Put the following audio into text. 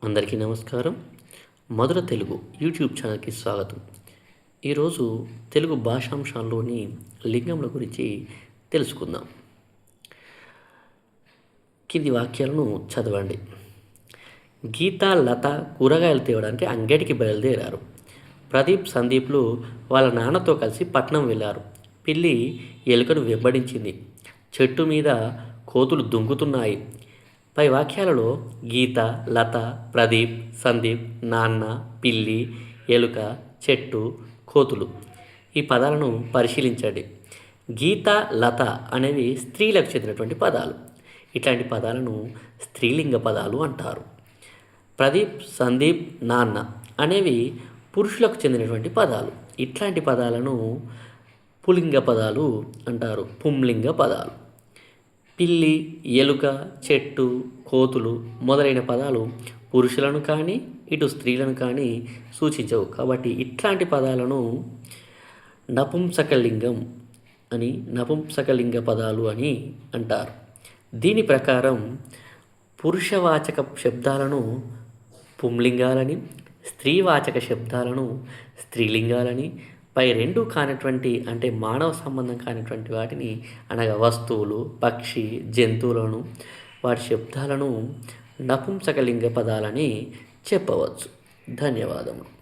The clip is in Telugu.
అందరికీ నమస్కారం. మధుర తెలుగు యూట్యూబ్ ఛానల్కి స్వాగతం. ఈరోజు తెలుగు భాషాంశాల్లోని లింగముల గురించి తెలుసుకుందాం. కింది వాక్యాలను చదవండి. గీత, లత కూరగాయలు తేవడానికి అంగడికి బయలుదేరారు. ప్రదీప్, సందీప్లు వాళ్ళ నాన్నతో కలిసి పట్నం వెళ్ళారు. పిల్లి ఎలుకను వెంబడించింది. చెట్టు మీద కోతులు దుంకుతున్నాయి. పై వాక్యాలలో గీత, లత, ప్రదీప్, సందీప్, నాన్న, పిల్లి, ఎలుక, చెట్టు, కోతులు ఈ పదాలను పరిశీలించండి. గీత, లత అనేవి స్త్రీలకు చెందినటువంటి పదాలు. ఇట్లాంటి పదాలను స్త్రీలింగ పదాలు అంటారు. ప్రదీప్, సందీప్, నాన్న అనేవి పురుషులకు చెందినటువంటి పదాలు. ఇట్లాంటి పదాలను పులింగ పదాలు అంటారు, పుంలింగ పదాలు. పిల్లి, ఎలుక, చెట్టు, కోతులు మొదలైన పదాలు పురుషులను కానీ ఇటు స్త్రీలను కానీ సూచించవు. కాబట్టి ఇట్లాంటి పదాలను నపుంసకలింగం అని, నపుంసకలింగ పదాలు అని అంటారు. దీని ప్రకారం పురుషవాచక శబ్దాలను పుంలింగాలని, స్త్రీవాచక శబ్దాలను స్త్రీలింగాలని, పై రెండు కానటువంటి అంటే మానవ సంబంధం కానిటువంటి వాటిని అనగా వస్తువులు, పక్షి, జంతువులను వాటి శబ్దాలను నపుంసకలింగ పదాలని చెప్పవచ్చు. ధన్యవాదములు.